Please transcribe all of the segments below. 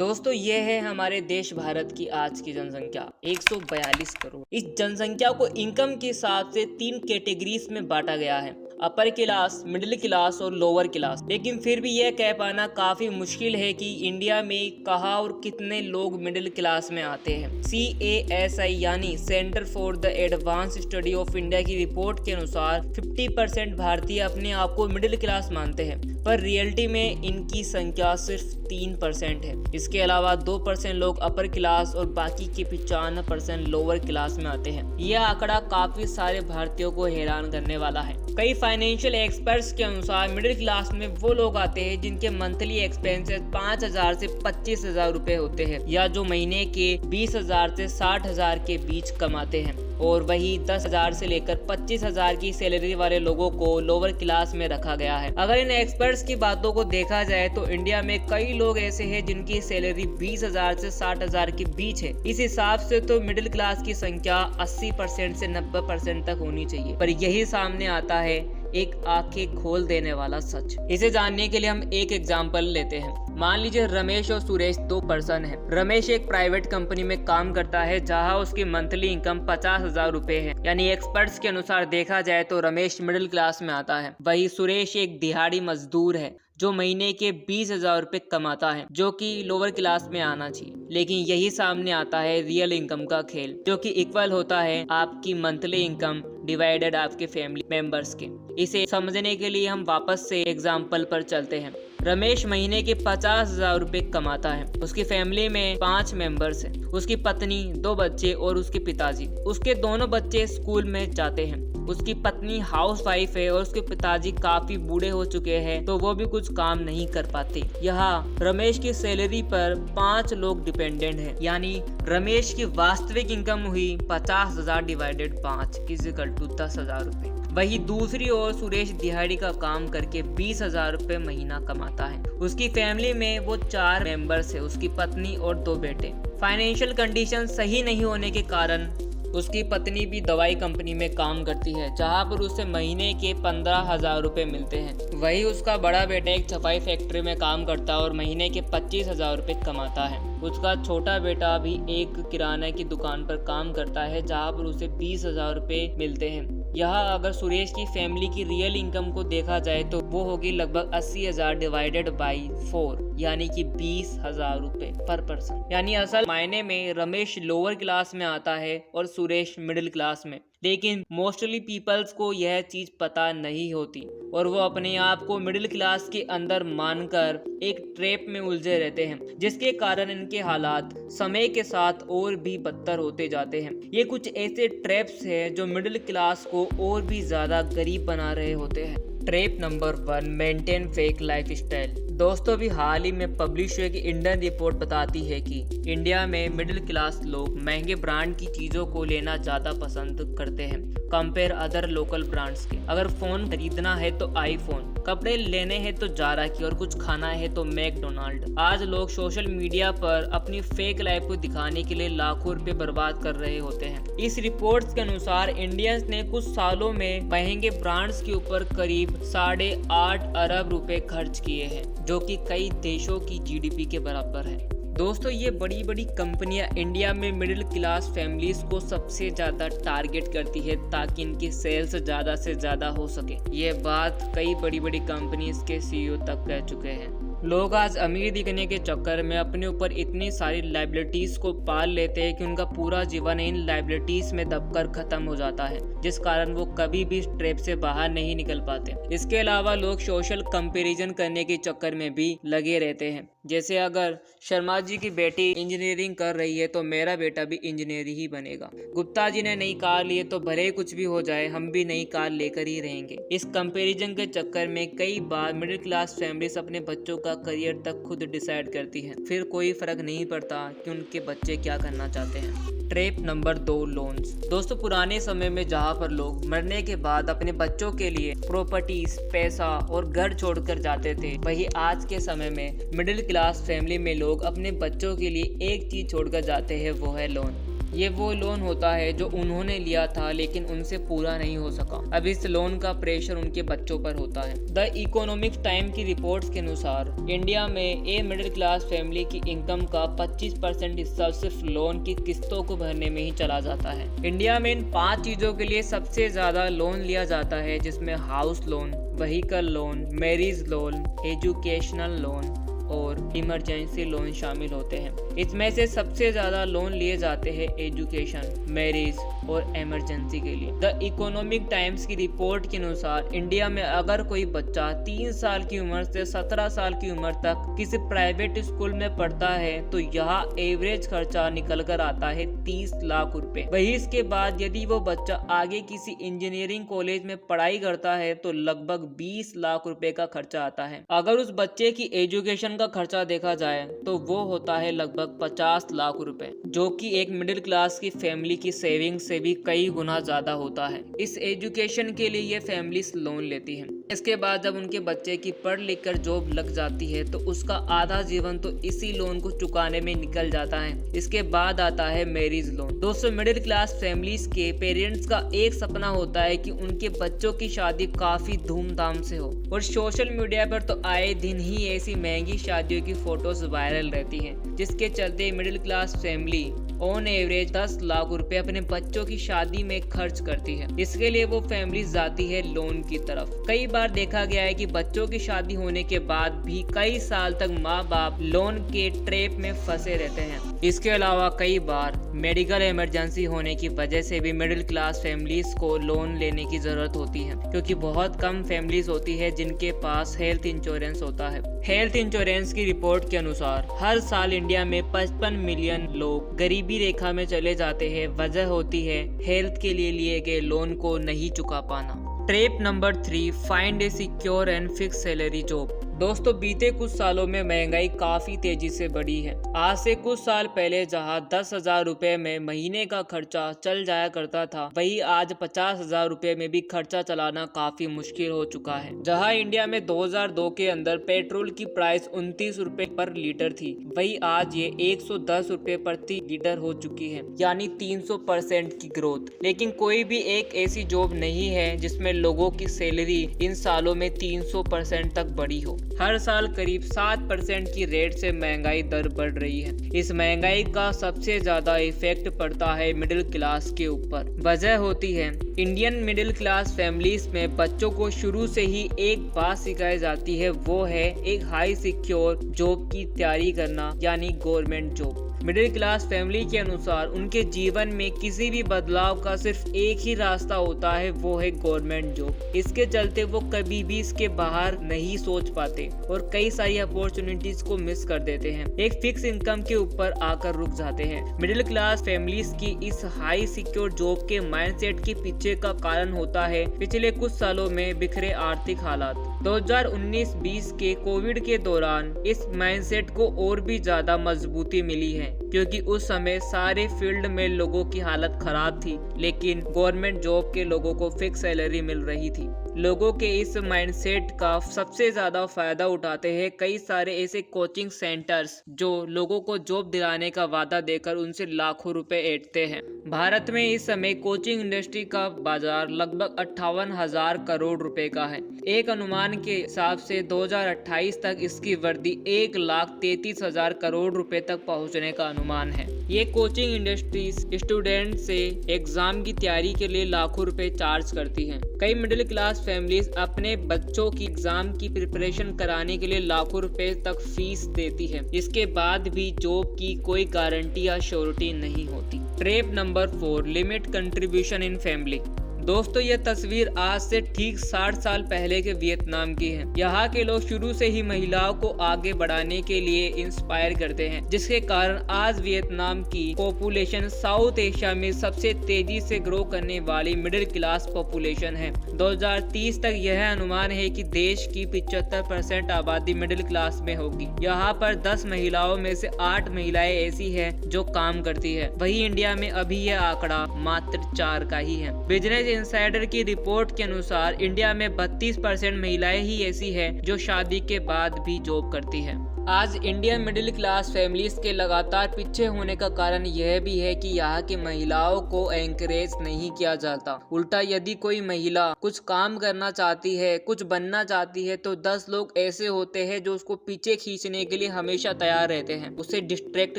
दोस्तों ये है हमारे देश भारत की आज की जनसंख्या 142 करोड़। इस जनसंख्या को इनकम के हिसाब से 3 कैटेगरीज में बांटा गया है, अपर क्लास, मिडिल क्लास और लोअर क्लास। लेकिन फिर भी यह कह पाना काफी मुश्किल है कि इंडिया में कहाँ और कितने लोग मिडिल क्लास में आते हैं। CASI यानी centre for the advance study of India की रिपोर्ट के अनुसार 50% भारतीय अपने आप को मिडिल क्लास मानते हैं, पर रियलिटी में इनकी संख्या सिर्फ 3% है। इसके अलावा 2% लोग अपर क्लास और बाकी के 95% लोअर क्लास में आते हैं। यह आंकड़ा काफी सारे भारतीयों को हैरान करने वाला है। कई फाइनेंशियल एक्सपर्ट्स के अनुसार मिडिल क्लास में वो लोग आते हैं जिनके मंथली एक्सपेंसेस 5,000 से 25,000 रुपए होते हैं, या जो महीने के 20,000 से 60,000 के बीच कमाते हैं। और वही 10,000 से लेकर 25,000 की सैलरी वाले लोगों को लोअर क्लास में रखा गया है। अगर इन एक्सपर्ट्स की बातों को देखा जाए तो इंडिया में कई लोग ऐसे हैं जिनकी सैलरी 20,000 से 60,000 के बीच है। इस हिसाब से तो मिडिल क्लास की संख्या 80% से 90% तक होनी चाहिए, पर यही सामने आता है एक आंखें खोल देने वाला सच। इसे जानने के लिए हम एक एग्जाम्पल लेते हैं। मान लीजिए रमेश और सुरेश 2 पर्सन है। रमेश एक प्राइवेट कंपनी में काम करता है जहां उसकी मंथली इनकम 50,000 रुपए है, यानी एक्सपर्ट्स के अनुसार देखा जाए तो रमेश मिडिल क्लास में आता है। वही सुरेश एक दिहाड़ी मजदूर है जो महीने के 20,000 रुपए कमाता है, जो कि लोअर क्लास में आना चाहिए। लेकिन यही सामने आता है रियल इनकम का खेल, जो कि इक्वल होता है आपकी मंथली इनकम डिवाइडेड आपके फैमिली मेंबर्स के। इसे समझने के लिए हम वापस से एग्जाम्पल पर चलते हैं। रमेश महीने के 50,000 रुपए कमाता है। उसकी फैमिली में 5 मेंबर्स हैं। उसकी पत्नी, 2 बच्चे और उसके पिताजी। उसके दोनों बच्चे स्कूल में जाते हैं। उसकी पत्नी हाउस वाइफ है और उसके पिताजी काफी बूढ़े हो चुके हैं, तो वो भी कुछ काम नहीं कर पाते। यहाँ रमेश की सैलरी पर 5 लोग डिपेंडेंट हैं, यानी रमेश की वास्तविक इनकम हुई 50,000 डिवाइडेड 5 इक्वल टू 10,000 रुपए। वही दूसरी ओर सुरेश दिहाड़ी का काम करके 20,000 रुपए महीना कमाता है। उसकी फैमिली में वो 4 मेंबर्स है, उसकी पत्नी और 2 बेटे। फाइनेंशियल कंडीशन सही नहीं होने के कारण उसकी पत्नी भी दवाई कंपनी में काम करती है, जहां पर उसे महीने के 15,000 रुपए मिलते हैं। वही उसका बड़ा बेटा एक छपाई फैक्ट्री में काम करता है और महीने के 25,000 रुपए कमाता है। उसका छोटा बेटा भी एक किराना की दुकान पर काम करता है, जहां पर उसे 20,000 रुपए मिलते हैं। यहाँ अगर सुरेश की फैमिली की रियल इनकम को देखा जाए तो वो होगी लगभग 80,000 डिवाइडेड बाई 4, यानी कि 20,000 रुपए पर पर्सन। यानी असल मायने में रमेश लोअर क्लास में आता है और सुरेश मिडिल क्लास में। लेकिन मोस्टली पीपल्स को यह चीज पता नहीं होती और वो अपने आप को मिडिल क्लास के अंदर मानकर एक ट्रैप में उलझे रहते हैं, जिसके कारण इनके हालात समय के साथ और भी बदतर होते जाते हैं। ये कुछ ऐसे ट्रैप्स हैं जो मिडिल क्लास को और भी ज्यादा गरीब बना रहे होते हैं। Trap number 1, maintain fake life style. दोस्तों अभी हाल ही में पब्लिश हुई इंडियन रिपोर्ट बताती है कि इंडिया में मिडिल क्लास लोग महंगे ब्रांड की चीजों को लेना ज्यादा पसंद करते हैं कंपेयर अदर लोकल ब्रांड्स के। अगर फोन खरीदना है तो आईफोन, कपड़े लेने हैं तो जारा की और कुछ खाना है तो मैकडोनाल्ड। आज लोग सोशल मीडिया पर अपनी फेक लाइफ को दिखाने के लिए लाखों रुपए बर्बाद कर रहे होते हैं। इस रिपोर्ट्स के अनुसार इंडियंस ने कुछ सालों में महंगे ब्रांड्स के ऊपर करीब 8.5 अरब रुपए खर्च किए हैं, जो कि कई देशों की GDP के बराबर है। दोस्तों ये बड़ी बड़ी कंपनियां इंडिया में मिडिल क्लास फैमिलीज को सबसे ज्यादा टारगेट करती है ताकि इनकी सेल्स ज्यादा से ज्यादा हो सके। ये बात कई बड़ी बड़ी कंपनीज के CEO तक कह चुके हैं। लोग आज अमीर दिखने के चक्कर में अपने ऊपर इतनी सारी लाइबिलिटीज को पाल लेते हैं कि उनका पूरा जीवन इन लाइबिलिटीज में दबकर खत्म हो जाता है, जिस कारण वो कभी भी ट्रैप से बाहर नहीं निकल पाते। इसके अलावा लोग सोशल कंपैरिजन करने के चक्कर में भी लगे रहते हैं। जैसे अगर शर्मा जी की बेटी इंजीनियरिंग कर रही है तो मेरा बेटा भी इंजीनियर ही बनेगा। गुप्ता जी ने नई कार ली है तो भले ही कुछ भी हो जाए हम भी नई कार लेकर ही रहेंगे। इस कंपैरिजन के चक्कर में कई बार मिडिल क्लास फैमिलीज अपने बच्चों का करियर तक खुद डिसाइड करती हैं, फिर कोई फर्क नहीं पड़ता कि उनके बच्चे क्या करना चाहते हैं। Trap number 2, loans. दोस्तों पुराने समय में जहाँ पर लोग मरने के बाद अपने बच्चों के लिए प्रॉपर्टीज, पैसा और घर छोड़कर जाते थे, वही आज के समय में मिडिल क्लास फैमिली में लोग अपने बच्चों के लिए एक चीज छोड़कर जाते हैं, वो है लोन। ये वो लोन होता है जो उन्होंने लिया था लेकिन उनसे पूरा नहीं हो सका। अब इस लोन का प्रेशर उनके बच्चों पर होता है। द इकोनॉमिक टाइम की रिपोर्ट्स के अनुसार इंडिया में ए मिडिल क्लास फैमिली की इनकम का 25% हिस्सा सिर्फ लोन की किस्तों को भरने में ही चला जाता है। इंडिया में इन 5 चीजों के लिए सबसे ज्यादा लोन लिया जाता है, जिसमें house loan, vehicle loan, marriage loan, educational loan और इमरजेंसी लोन शामिल होते हैं। इसमें से सबसे ज्यादा लोन लिए जाते हैं एजुकेशन, मैरिज और इमरजेंसी के लिए। द इकोनॉमिक टाइम्स की रिपोर्ट के अनुसार इंडिया में अगर कोई बच्चा 3 साल की उम्र से 17 साल की उम्र तक किसी प्राइवेट स्कूल में पढ़ता है तो यहाँ एवरेज खर्चा निकल कर आता है 30 लाख रुपए। वही इसके बाद यदि वो बच्चा आगे किसी इंजीनियरिंग कॉलेज में पढ़ाई करता है तो लगभग 20 लाख रुपए का खर्चा आता है। अगर उस बच्चे की एजुकेशन का खर्चा देखा जाए तो वो होता है लगभग 50 लाख रुपए, जो कि एक मिडिल क्लास की फैमिली की सेविंग से भी कई गुना ज्यादा होता है। इस एजुकेशन के लिए ये फैमिलीज लोन लेती हैं। इसके बाद जब उनके बच्चे की पढ़ लिख कर जॉब लग जाती है तो उसका आधा जीवन तो इसी लोन को चुकाने में निकल जाता है। इसके बाद आता है मैरिज लोन। दोस्तों, मिडिल क्लास फैमिलीज के पेरेंट्स का एक सपना होता है कि उनके बच्चों की शादी काफी धूमधाम से हो, और सोशल मीडिया पर तो आए दिन ही ऐसी महंगी शादियों की फोटोज वायरल रहती हैं, जिसके चलते middle class family on average 10 lakh रुपए अपने बच्चों की शादी में खर्च करती है। इसके लिए वो फैमिली जाती है लोन की तरफ। कई बार देखा गया है कि बच्चों की शादी होने के बाद भी कई साल तक माँ बाप लोन के ट्रैप में फंसे रहते हैं। इसके अलावा कई बार मेडिकल इमरजेंसी होने की वजह से भी मिडिल क्लास फैमिलीज को लोन लेने की जरूरत होती है, क्योंकि बहुत कम फैमिलीज होती है जिनके पास हेल्थ इंश्योरेंस होता है। हेल्थ इंश्योरेंस की रिपोर्ट के अनुसार हर साल इंडिया में 55 मिलियन लोग गरीबी रेखा में चले जाते हैं। वजह होती है हेल्थ के लिए गए लोन को नहीं चुका पाना। Trap number 3, find A secure and fix salary job. दोस्तों, बीते कुछ सालों में महंगाई काफी तेजी से बढ़ी है। आज से कुछ साल पहले जहां 10,000 रुपए में महीने का खर्चा चल जाया करता था, वही आज 50,000 रुपए में भी खर्चा चलाना काफी मुश्किल हो चुका है। जहां इंडिया में 2002 के अंदर पेट्रोल की प्राइस 29 रुपए पर लीटर थी, वही आज ये 110 रुपए प्रति लीटर हो चुकी है, यानी 300% की ग्रोथ। लेकिन कोई भी एक ऐसी जॉब नहीं है जिसमें लोगों की सैलरी इन सालों में 300% तक बढ़ी हो। हर साल करीब 7% की रेट से महंगाई दर बढ़ रही है। इस महंगाई का सबसे ज्यादा इफेक्ट पड़ता है मिडिल क्लास के ऊपर। वजह होती है इंडियन मिडिल क्लास फैमिलीज में बच्चों को शुरू से ही एक बात सिखाई जाती है, वो है एक हाई सिक्योर जॉब की तैयारी करना, यानी government job. Middle class family के अनुसार उनके जीवन में किसी भी बदलाव का सिर्फ एक ही रास्ता होता है, वो है गवर्नमेंट जॉब। इसके चलते वो कभी भी इसके बाहर नहीं सोच पाते और कई सारी अपॉर्चुनिटीज को मिस कर देते हैं। एक फिक्स इनकम के ऊपर आकर रुक जाते हैं। मिडिल क्लास फैमिलीज की इस हाई सिक्योर जॉब के माइंडसेट के पीछे का कारण होता है पिछले कुछ सालों में बिखरे आर्थिक हालात। 2019-20 के कोविड के दौरान इस माइंडसेट को और भी ज्यादा मजबूती मिली है, क्योंकि उस समय सारे फील्ड में लोगों की हालत खराब थी, लेकिन गवर्नमेंट जॉब के लोगों को फिक्स सैलरी मिल रही थी। लोगों के इस माइंडसेट का सबसे ज्यादा फायदा उठाते हैं कई सारे ऐसे कोचिंग सेंटर्स जो लोगों को जॉब दिलाने का वादा देकर उनसे लाखों रुपए ऐंठते हैं। भारत में इस समय कोचिंग इंडस्ट्री का बाजार लगभग 58,000 करोड़ रुपए का है। एक अनुमान के हिसाब से 2028 तक इसकी वृद्धि 1,33,000 करोड़ रुपए तक पहुंचने का अनुमान है। ये कोचिंग इंडस्ट्रीज स्टूडेंट से एग्जाम की तैयारी के लिए लाखों रुपए चार्ज करती हैं। कई मिडिल क्लास फैमिलीज अपने बच्चों की एग्जाम की प्रिपरेशन कराने के लिए लाखों रुपए तक फीस देती है। इसके बाद भी जॉब की कोई गारंटी या श्योरिटी नहीं होती। Trap number 4, limit contribution in family. दोस्तों, यह तस्वीर आज से ठीक 60 साल पहले के वियतनाम की है। यहाँ के लोग शुरू से ही महिलाओं को आगे बढ़ाने के लिए इंस्पायर करते हैं, जिसके कारण आज वियतनाम की पॉपुलेशन साउथ एशिया में सबसे तेजी से ग्रो करने वाली मिडिल क्लास पॉपुलेशन है। 2030 तक यह अनुमान है कि देश की 75% आबादी मिडिल क्लास में होगी। यहाँ पर 10 महिलाओं में से 8 महिलाएं ऐसी है जो काम करती है। वही इंडिया में अभी यह आंकड़ा मात्र 4 का ही है। बिजनेस इनसाइडर की रिपोर्ट के अनुसार इंडिया में 32% महिलाएं ही ऐसी है जो शादी के बाद भी जॉब करती है। आज इंडियन मिडिल क्लास फैमिलीज के लगातार पीछे होने का कारण यह भी है कि यहाँ की महिलाओं को एनकरेज नहीं किया जाता। उल्टा यदि कोई महिला कुछ काम करना चाहती है, कुछ बनना चाहती है, तो 10 लोग ऐसे होते हैं जो उसको पीछे खींचने के लिए हमेशा तैयार रहते हैं, उसे डिस्ट्रैक्ट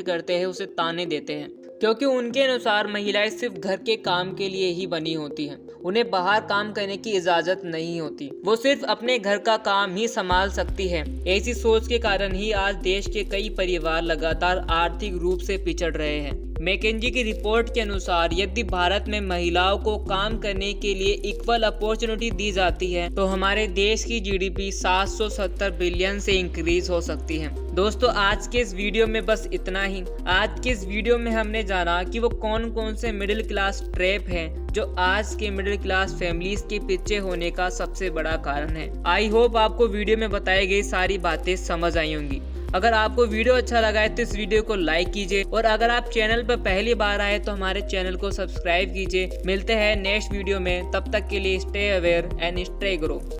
करते हैं, उसे ताने देते हैं, क्योंकि उनके अनुसार महिलाएं सिर्फ घर के काम के लिए ही बनी होती हैं। उन्हें बाहर काम करने की इजाजत नहीं होती, वो सिर्फ अपने घर का काम ही संभाल सकती है। ऐसी सोच के कारण ही आज देश के कई परिवार लगातार आर्थिक रूप से पिछड़ रहे हैं। मैकेंजी की रिपोर्ट के अनुसार यदि भारत में महिलाओं को काम करने के लिए इक्वल अपॉर्चुनिटी दी जाती है तो हमारे देश की जीडीपी 770 बिलियन से इंक्रीज हो सकती है। दोस्तों, आज के इस वीडियो में बस इतना ही। आज के इस वीडियो में हमने जाना कि वो कौन कौन से मिडिल क्लास ट्रैप हैं जो आज के मिडिल क्लास फैमिलीज के पीछे होने का सबसे बड़ा कारण है। आई होप आपको वीडियो में बताई गई सारी बातें समझ आई होंगी। अगर आपको वीडियो अच्छा लगा है तो इस वीडियो को लाइक कीजिए, और अगर आप चैनल पर पहली बार आए तो हमारे चैनल को सब्सक्राइब कीजिए। मिलते हैं नेक्स्ट वीडियो में, तब तक के लिए stay aware and stay grow.